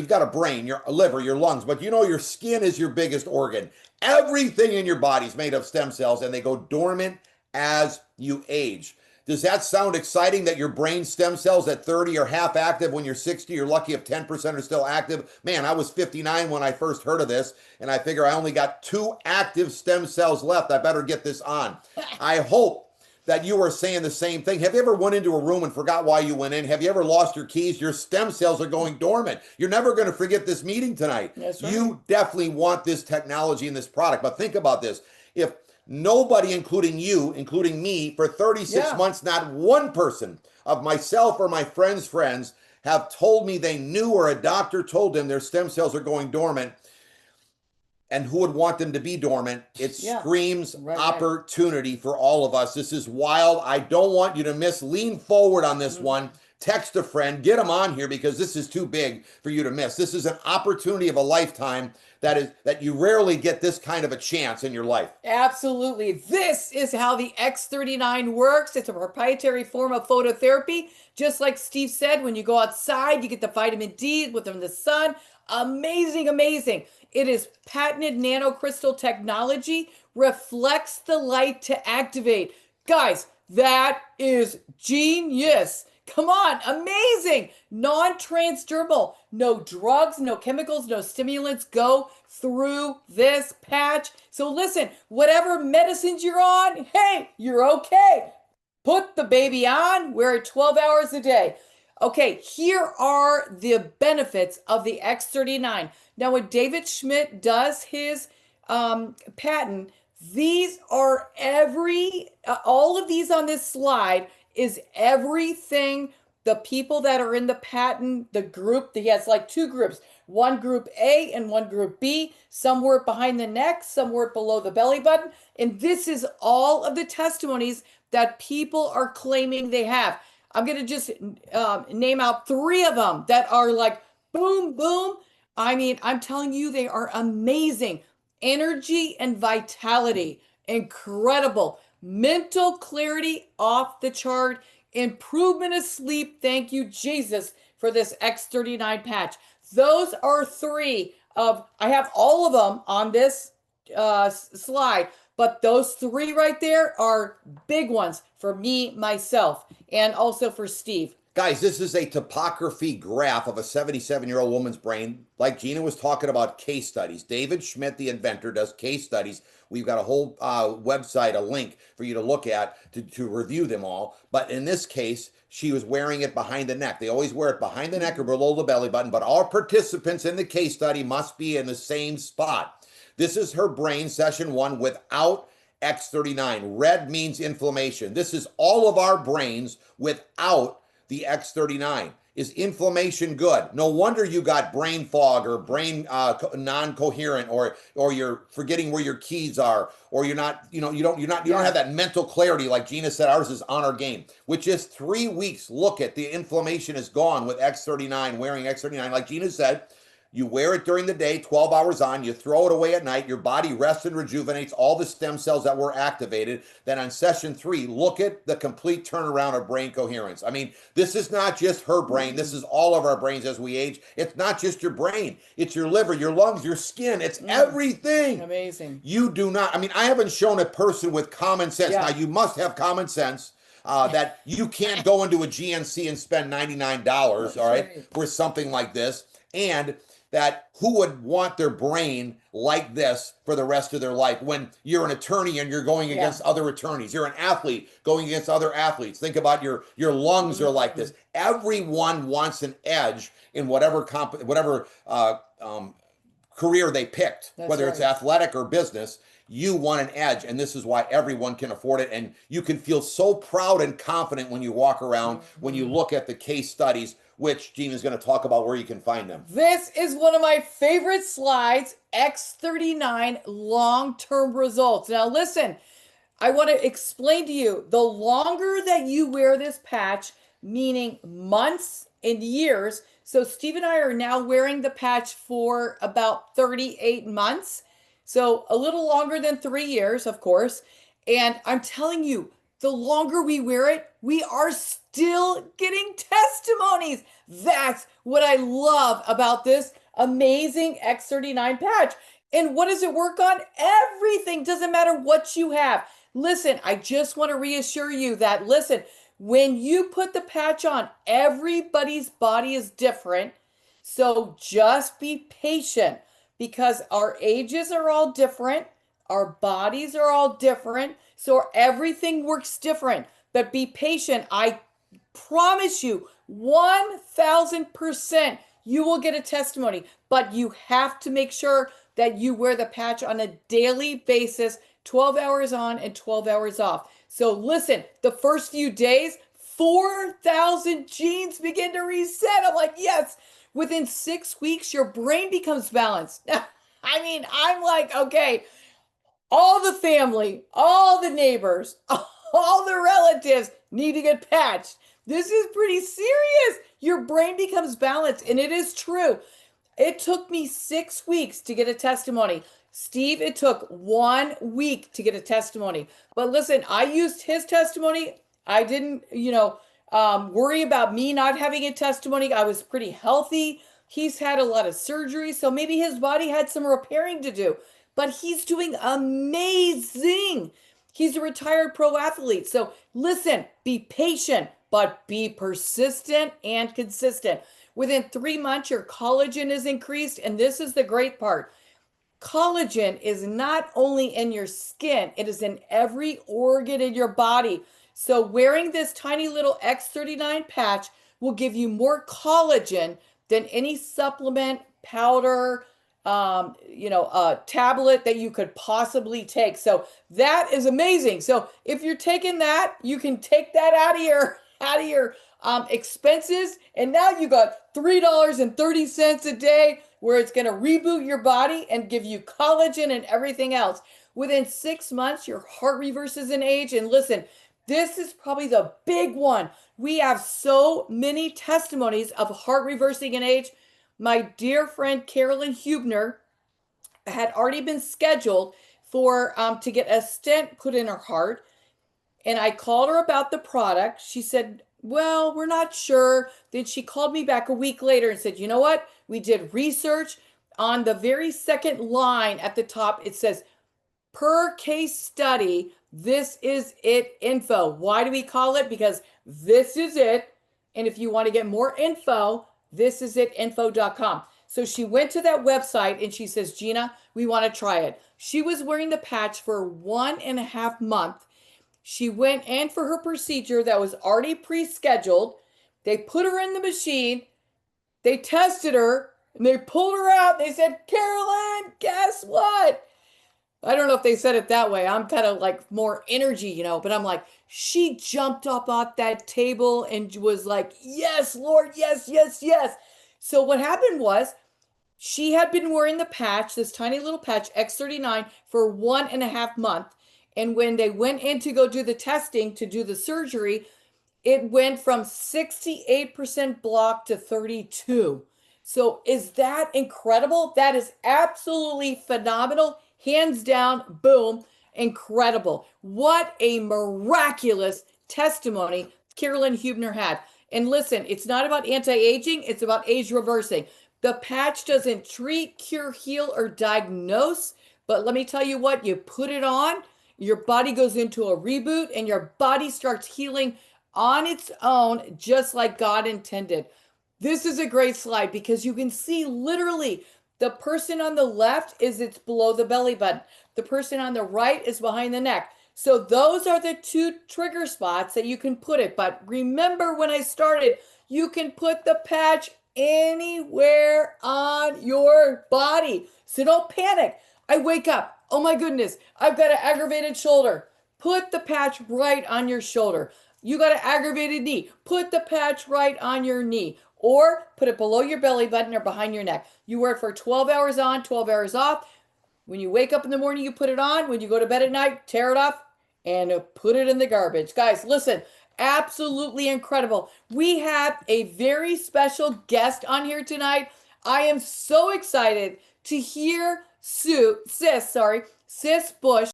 you've got a brain, your liver, your lungs, but you know your skin is your biggest organ. Everything in your body is made of stem cells and they go dormant as you age. Does that sound exciting that your brain stem cells at 30 are half active? When you're 60, you're lucky if 10% are still active. Man, I was 59 when I first heard of this, and I figure I only got 2 active stem cells left. I better get this on. I hope that you are saying the same thing. Have you ever went into a room and forgot why you went in? Have you ever lost your keys? Your stem cells are going dormant. You're never going to forget this meeting tonight. That's right. You definitely want this technology and this product. But think about this. If nobody, including you, including me, for 36 months, not one person of myself or my friends have told me they knew or a doctor told them their stem cells are going dormant, and who would want them to be dormant? It screams opportunity for all of us. This is wild. I don't want you to miss. Lean forward on this one. Text a friend. Get them on here because this is too big for you to miss. This is an opportunity of a lifetime that you rarely get this kind of a chance in your life. Absolutely. This is how the X39 works. It's a proprietary form of phototherapy. Just like Steve said, when you go outside, you get the vitamin D within the sun. Amazing, amazing. It is patented nanocrystal technology, reflects the light to activate. Guys, that is genius. Come on, amazing. Non-transdermal, no drugs, no chemicals, no stimulants go through this patch. So listen, whatever medicines you're on, hey, you're okay. Put the baby on, wear it 12 hours a day. Okay, here are the benefits of the X39. Now, when David Schmidt does his patent, these are all of these on this slide is everything the people that are in the patent, the group, he has like 2 groups, one group A and one group B. Some work behind the neck, some work below the belly button. And this is all of the testimonies that people are claiming they have. I'm going to just name out 3 of them that are like, boom, boom. I mean, I'm telling you, they are amazing. Energy and vitality, incredible. Mental clarity off the chart. Improvement of sleep. Thank you, Jesus, for this X39 patch. Those are 3 of, I have all of them on this slide, but those 3 right there are big ones for me, myself, and also for Steve. Guys, this is a topography graph of a 77-year-old woman's brain. Like Gina was talking about case studies. David Schmidt, the inventor, does case studies. We've got a whole website, a link for you to look at to review them all. But in this case, she was wearing it behind the neck. They always wear it behind the neck or below the belly button, but all participants in the case study must be in the same spot. This is her brain, session 1, without X39. Red means inflammation. This is all of our brains without the X39. Is inflammation good? No wonder you got brain fog or brain non-coherent, or you're forgetting where your keys are, or you're not, you don't have that mental clarity. Like Gina said, ours is on our game. With just 3 weeks, look at the inflammation is gone with X39, wearing X39. Like Gina said, you wear it during the day, 12 hours on, you throw it away at night, your body rests and rejuvenates all the stem cells that were activated. Then on session 3, look at the complete turnaround of brain coherence. I mean, this is not just her brain. This is all of our brains as we age. It's not just your brain. It's your liver, your lungs, your skin. It's everything. Amazing. You do not, I mean, I haven't shown a person with common sense. Now, you must have common sense. That you can't go into a GNC and spend $99, all right, for something like this. And that who would want their brain like this for the rest of their life when you're an attorney and you're going against other attorneys, you're an athlete going against other athletes. Think about your lungs are like this. Everyone wants an edge in whatever career they picked, whether it's athletic or business. You want an edge, and this is why everyone can afford it. And you can feel so proud and confident when you walk around, when you look at the case studies, which Gina's going to talk about where you can find them. This is one of my favorite slides, X39 long-term results. Now listen, I want to explain to you, the longer that you wear this patch, meaning months and years, so Steve and I are now wearing the patch for about 38 months. So a little longer than 3 years, of course. And I'm telling you, the longer we wear it, we are still getting testimonies. That's what I love about this amazing X39 patch. And what does it work on? Everything. Doesn't matter what you have. Listen, I just want to reassure you that, listen, when you put the patch on, everybody's body is different. So just be patient because our ages are all different. Our bodies are all different. So everything works different. But be patient. I promise you 1000% you will get a testimony, but you have to make sure that you wear the patch on a daily basis, 12 hours on and 12 hours off. So listen, the first few days, 4,000 genes begin to reset. I'm like, yes, within 6 weeks, your brain becomes balanced. I mean, I'm like, okay, all the family, all the neighbors, all the relatives need to get patched. This is pretty serious. Your brain becomes balanced, and it is true. It took me 6 weeks to get a testimony. Steve, it took 1 week to get a testimony. But listen, I used his testimony. I didn't, worry about me not having a testimony. I was pretty healthy. He's had a lot of surgery, so maybe his body had some repairing to do. But he's doing amazing. He's a retired pro athlete. So listen, be patient, but be persistent and consistent. Within 3 months, your collagen is increased. And this is the great part. Collagen is not only in your skin, it is in every organ in your body. So wearing this tiny little X39 patch will give you more collagen than any supplement, powder, tablet that you could possibly take. So that is amazing. So if you're taking that, you can take that out of your expenses. And now you got $3.30 a day where it's going to reboot your body and give you collagen and everything else. Within 6 months, your heart reverses in age. And listen, this is probably the big one. We have so many testimonies of heart reversing in age. My dear friend Carolyn Hubner had already been scheduled for to get a stent put in her heart. And I called her about the product. She said, well, we're not sure. Then she called me back a week later and said, you know what? We did research. On the very second line at the top, it says, per case study, this is it info. Why do we call it? Because this is it. And if you want to get more info, thisisitinfo.com. So she went to that website and she says, Gina, we want to try it. She was wearing the patch for 1.5 months. She went in for her procedure that was already pre-scheduled. They put her in the machine. They tested her and they pulled her out. They said, Carolyn, guess what? I don't know if they said it that way. I'm kind of like more energy, but I'm like, she jumped up off that table and was like, yes, Lord, yes, yes, yes. So what happened was she had been wearing the patch, this tiny little patch, X39, for 1.5 months. And when they went in to go do the testing, to do the surgery, it went from 68% block to 32. So is that incredible? That is absolutely phenomenal. Hands down, boom, incredible. What a miraculous testimony Carolyn Hubner had. And listen, it's not about anti-aging, it's about age reversing. The patch doesn't treat, cure, heal, or diagnose, but let me tell you what, you put it on, your body goes into a reboot and your body starts healing on its own, just like God intended. This is a great slide because you can see literally the person on the left it's below the belly button. The person on the right is behind the neck. So those are the 2 trigger spots that you can put it. But remember when I started, you can put the patch anywhere on your body. So don't panic. I wake up. Oh my goodness, I've got an aggravated shoulder. Put the patch right on your shoulder. You got an aggravated knee. Put the patch right on your knee. Or put it below your belly button or behind your neck. You wear it for 12 hours on, 12 hours off. When you wake up in the morning, you put it on. When you go to bed at night, tear it off and put it in the garbage. Guys, listen, absolutely incredible. We have a very special guest on here tonight. I am so excited to hear Sis Bush